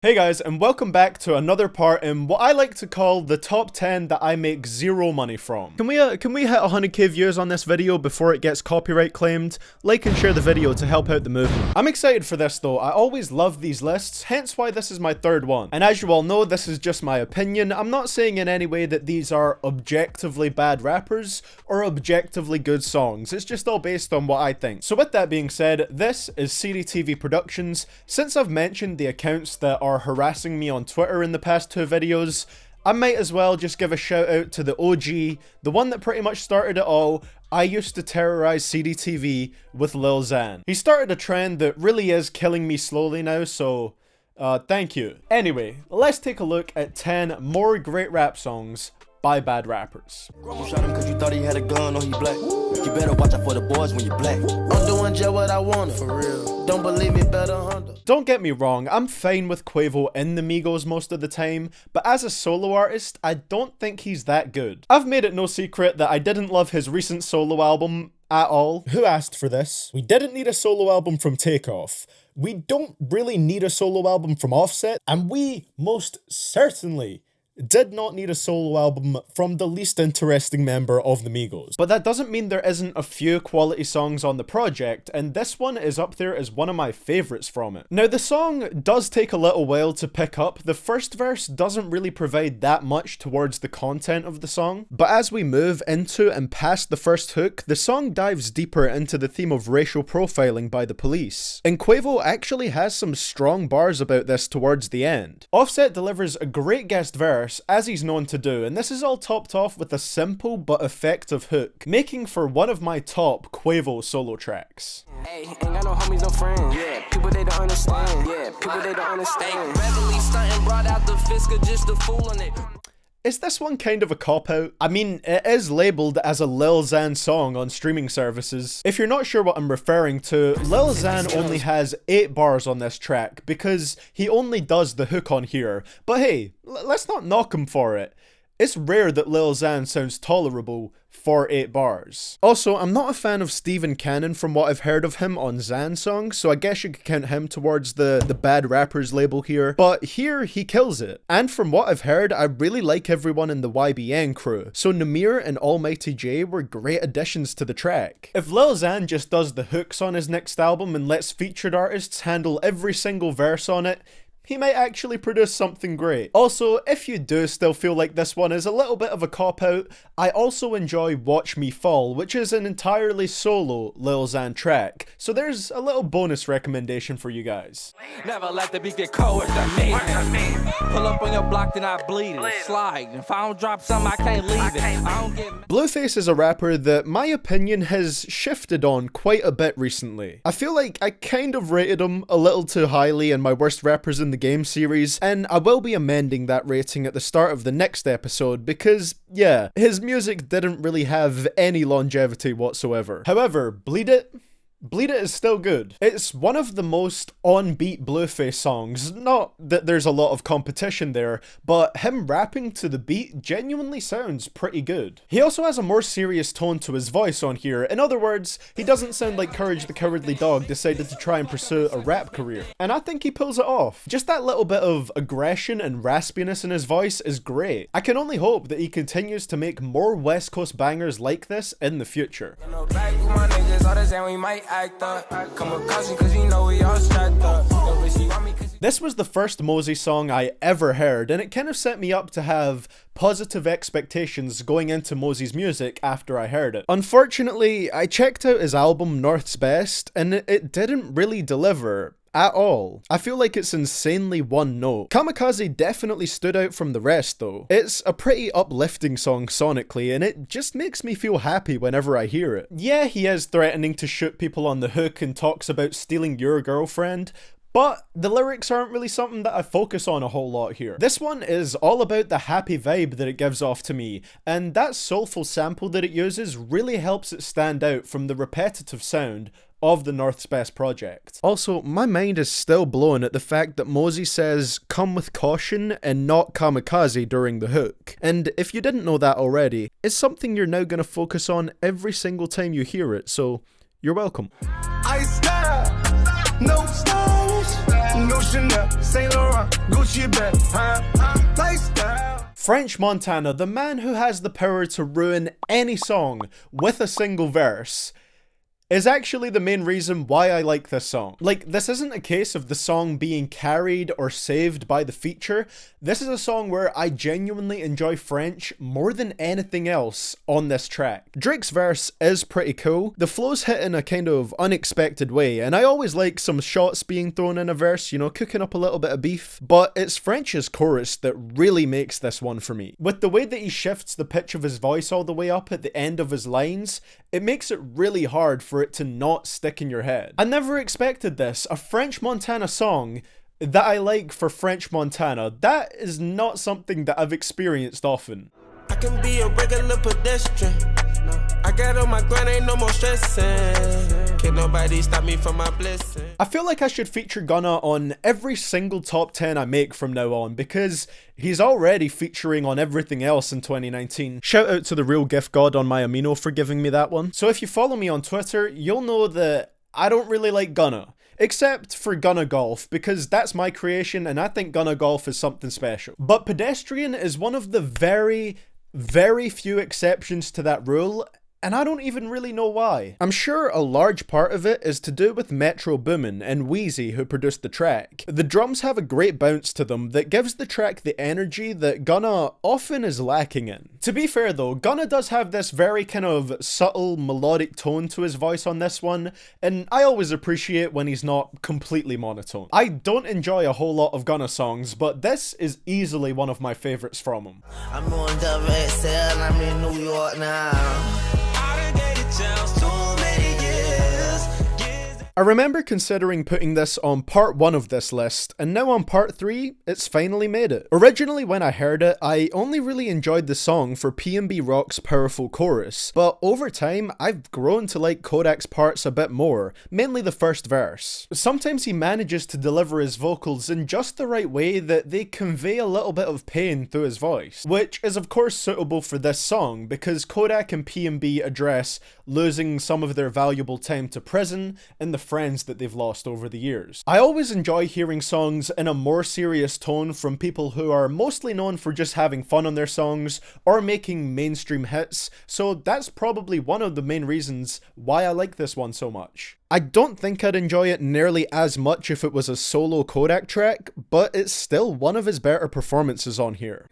Hey guys, and welcome back to another part in what I like to call the top 10 that I make zero money from. Can we hit 100k views on this video before it gets copyright claimed? Like and share the video to help out the movement. I'm excited for this though. I always love these lists, hence why this is my third one. And as you all know, this is just my opinion. I'm not saying in any way that these are objectively bad rappers or objectively good songs. It's just all based on what I think. So with that being said, this is CDTVProductions. Since I've mentioned the accounts that are harassing me on Twitter in the past two videos, I might as well just give a shout out to the OG, the one that pretty much started it all. I used to terrorize CDTV with Lil Xan. He started a trend that really is killing me slowly now, so thank you. Anyway, let's take a look at 10 more great rap songs by bad rappers. You shot him cause you thought he had a gun or he black. You better watch out for the boys when you black. I'm doing just what I want, for real. Don't believe me, better Honda. Don't get me wrong, I'm fine with Quavo in the Migos most of the time, but as a solo artist, I don't think he's that good. I've made it no secret that I didn't love his recent solo album at all. Who asked for this? We didn't need a solo album from Takeoff. We don't really need a solo album from Offset, and we most certainly did not need a solo album from the least interesting member of the Migos. But that doesn't mean there isn't a few quality songs on the project, and this one is up there as one of my favorites from it. Now, the song does take a little while to pick up. The first verse doesn't really provide that much towards the content of the song, but as we move into and past the first hook, the song dives deeper into the theme of racial profiling by the police. And Quavo actually has some strong bars about this towards the end. Offset delivers a great guest verse, as he's known to do, and this is all topped off with a simple but effective hook, making for one of my top Quavo solo tracks. Hey, ain't got no homies, no friends. Yeah, people they don't understand. Yeah, people they don't understand. Beverly stunting, brought out the Fisker just to fool on it. Is this one kind of a cop-out? I mean, it is labelled as a Lil Xan song on streaming services. If you're not sure what I'm referring to, Lil Xan only has 8 bars on this track because he only does the hook on here. But hey, let's not knock him for it. It's rare that Lil Xan sounds tolerable for 8 bars. Also, I'm not a fan of Steven Cannon from what I've heard of him on Xan songs, so I guess you could count him towards the bad rappers label here, but here he kills it. And from what I've heard, I really like everyone in the YBN crew, so Nahmir and Almighty J were great additions to the track. If Lil Xan just does the hooks on his next album and lets featured artists handle every single verse on it, he might actually produce something great. Also, if you do still feel like this one is a little bit of a cop-out, I also enjoy Watch Me Fall, which is an entirely solo Lil Xan track, so there's a little bonus recommendation for you guys. Never let the beat get cold with the meat. Pull up on your block, then I bleed it. Slide. If I don't drop something, I can't leave it. I don't get Blueface is a rapper that my opinion has shifted on quite a bit recently. I feel like I kind of rated him a little too highly in my worst rappers in the game series, and I will be amending that rating at the start of the next episode because, yeah, his music didn't really have any longevity whatsoever. However, Bleed It is still good. It's one of the most on-beat Blueface songs. Not that there's a lot of competition there, but him rapping to the beat genuinely sounds pretty good. He also has a more serious tone to his voice on here. In other words, he doesn't sound like Courage the Cowardly Dog decided to try and pursue a rap career. And I think he pulls it off. Just that little bit of aggression and raspiness in his voice is great. I can only hope that he continues to make more West Coast bangers like this in the future. This was the first Mosey song I ever heard, and it kind of set me up to have positive expectations going into Mosey's music after I heard it. Unfortunately, I checked out his album North's Best, and it didn't really deliver at all. I feel like it's insanely one note. Kamikaze definitely stood out from the rest though. It's a pretty uplifting song sonically, and it just makes me feel happy whenever I hear it. Yeah, he is threatening to shoot people on the hook and talks about stealing your girlfriend, but the lyrics aren't really something that I focus on a whole lot here. This one is all about the happy vibe that it gives off to me, and that soulful sample that it uses really helps it stand out from the repetitive sound of the North's Best project. Also, my mind is still blown at the fact that Mosey says "come with caution" and not "kamikaze" during the hook. And if you didn't know that already, it's something you're now gonna focus on every single time you hear it, so you're welcome. I style, no stylish, no Chanel, Saint Laurent, Gucci bag, lifestyle. French Montana, the man who has the power to ruin any song with a single verse, is actually the main reason why I like this song. Like, this isn't a case of the song being carried or saved by the feature. This is a song where I genuinely enjoy French more than anything else on this track. Drake's verse is pretty cool. The flows hit in a kind of unexpected way, and I always like some shots being thrown in a verse, you know, cooking up a little bit of beef. But it's French's chorus that really makes this one for me. With the way that he shifts the pitch of his voice all the way up at the end of his lines, it makes it really hard for it to not stick in your head. I never expected this. A French Montana song that I like for French Montana. That is not something that I've experienced often. I can be a regular pedestrian. I got on my grind, ain't no more stressing. Can't nobody stop me from my blessing. I feel like I should feature Gunna on every single top 10 I make from now on, because he's already featuring on everything else in 2019. Shout out to the real gift god on my amino for giving me that one. So if you follow me on Twitter, you'll know that I don't really like Gunna. Except for Gunna Golf, because that's my creation and I think Gunna Golf is something special. But Pedestrian is one of the very few exceptions to that rule, and I don't even really know why. I'm sure a large part of it is to do with Metro Boomin and Wheezy, who produced the track. The drums have a great bounce to them that gives the track the energy that Gunna often is lacking in. To be fair though, Gunna does have this very kind of subtle melodic tone to his voice on this one, and I always appreciate when he's not completely monotone. I don't enjoy a whole lot of Gunna songs, but this is easily one of my favorites from him. I'm on WSL, I'm in New York now. I remember considering putting this on part 1 of this list, and now on part 3, it's finally made it. Originally when I heard it, I only really enjoyed the song for P&B Rock's powerful chorus, but over time, I've grown to like Kodak's parts a bit more, mainly the first verse. Sometimes he manages to deliver his vocals in just the right way that they convey a little bit of pain through his voice, which is of course suitable for this song because Kodak and P&B address losing some of their valuable time to prison and the friends that they've lost over the years. I always enjoy hearing songs in a more serious tone from people who are mostly known for just having fun on their songs or making mainstream hits, so that's probably one of the main reasons why I like this one so much. I don't think I'd enjoy it nearly as much if it was a solo Kodak track, but it's still one of his better performances on here.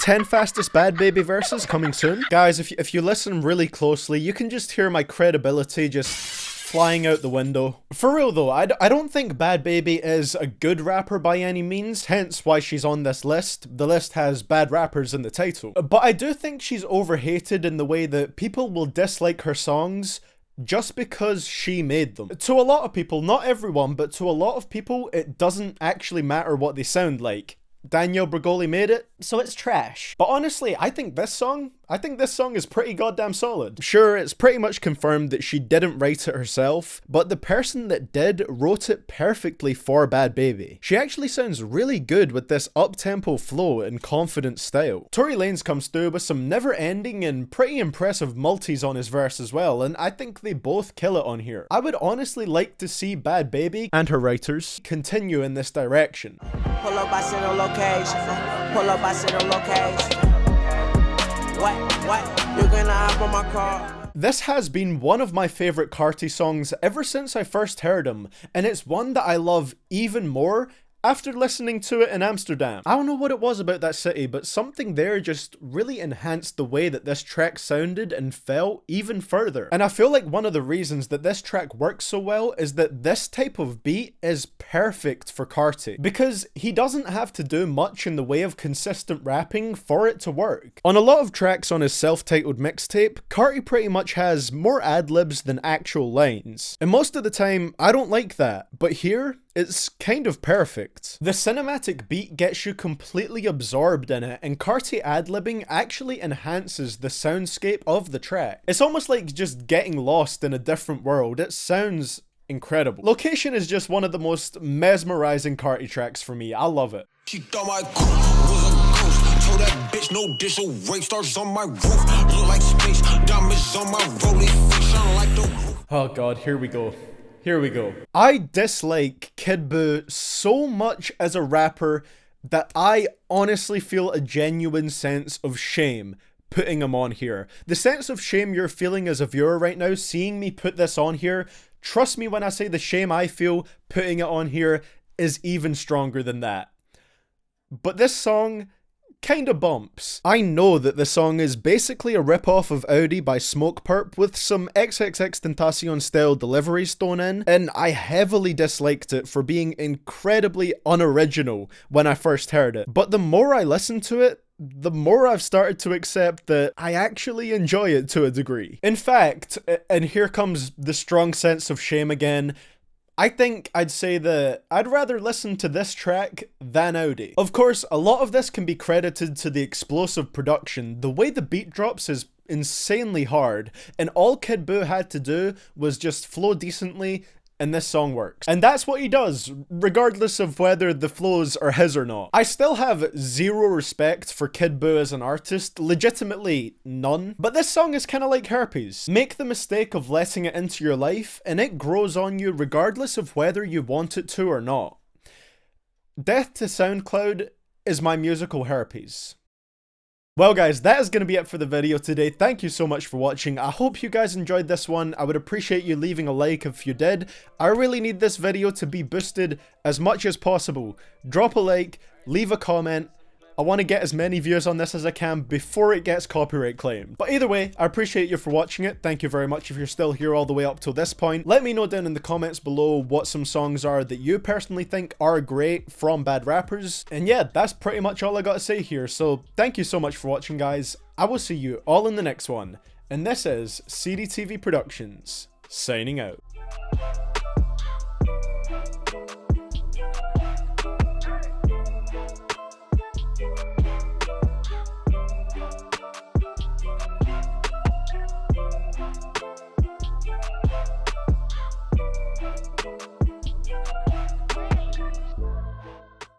10 fastest Bhad Baby verses coming soon. Guys, if you listen really closely, you can just hear my credibility just flying out the window. For real though, I don't think Bhad Baby is a good rapper by any means, hence why she's on this list. The list has bad rappers in the title. But I do think she's overhated in the way that people will dislike her songs just because she made them. To a lot of people, not everyone, but to a lot of people, it doesn't actually matter what they sound like. Daniel Bregoli made it, so it's trash. But honestly, I think this song is pretty goddamn solid. Sure, it's pretty much confirmed that she didn't write it herself, but the person that did wrote it perfectly for Bhad Baby. She actually sounds really good with this up-tempo flow and confident style. Tory Lanez comes through with some never-ending and pretty impressive multis on his verse as well, and I think they both kill it on here. I would honestly like to see Bhad Baby and her writers continue in this direction. Pull up, I send a location. Pull up, I send a location. What? You're gonna hop on my car. This has been one of my favourite Carti songs ever since I first heard him, and it's one that I love even more after listening to it in Amsterdam. I don't know what it was about that city, but something there just really enhanced the way that this track sounded and felt even further. And I feel like one of the reasons that this track works so well is that this type of beat is perfect for Carti, because he doesn't have to do much in the way of consistent rapping for it to work. On a lot of tracks on his self-titled mixtape, Carti pretty much has more ad-libs than actual lines. And most of the time, I don't like that, but here, it's kind of perfect. The cinematic beat gets you completely absorbed in it, and Carti ad-libbing actually enhances the soundscape of the track. It's almost like just getting lost in a different world. It sounds incredible. Location is just one of the most mesmerizing Carti tracks for me. I love it. She thought my was a ghost. told that bitch no dish, so rape stars on my roof. Look like space, diamonds on my rollie, shine like the roof. Oh god, here we go. Here we go. I dislike Kid Buu so much as a rapper that I honestly feel a genuine sense of shame putting him on here. The sense of shame you're feeling as a viewer right now, seeing me put this on here, trust me when I say the shame I feel putting it on here is even stronger than that. But this song kinda bumps. I know that the song is basically a rip-off of Audi by Smoke Perp with some XXXTentacion style deliveries thrown in, and I heavily disliked it for being incredibly unoriginal when I first heard it. But the more I listen to it, the more I've started to accept that I actually enjoy it to a degree. In fact, and here comes the strong sense of shame again, I think I'd say that I'd rather listen to this track than Audi. Of course, a lot of this can be credited to the explosive production. The way the beat drops is insanely hard, and all Kid Buu had to do was just flow decently, and this song works. And that's what he does, regardless of whether the flows are his or not. I still have zero respect for Kid Buu as an artist, legitimately none. But this song is kind of like herpes. Make the mistake of letting it into your life, and it grows on you regardless of whether you want it to or not. Death to SoundCloud is my musical herpes. Well guys, that is going to be it for the video today. Thank you so much for watching. I hope you guys enjoyed this one. I would appreciate you leaving a like if you did. I really need this video to be boosted as much as possible. Drop a like, leave a comment. I want to get as many views on this as I can before it gets copyright claimed. But either way, I appreciate you for watching it. Thank you very much if you're still here all the way up till this point. Let me know down in the comments below what some songs are that you personally think are great from bad rappers. And yeah, that's pretty much all I got to say here. So thank you so much for watching, guys. I will see you all in the next one. And this is CDTV Productions, signing out.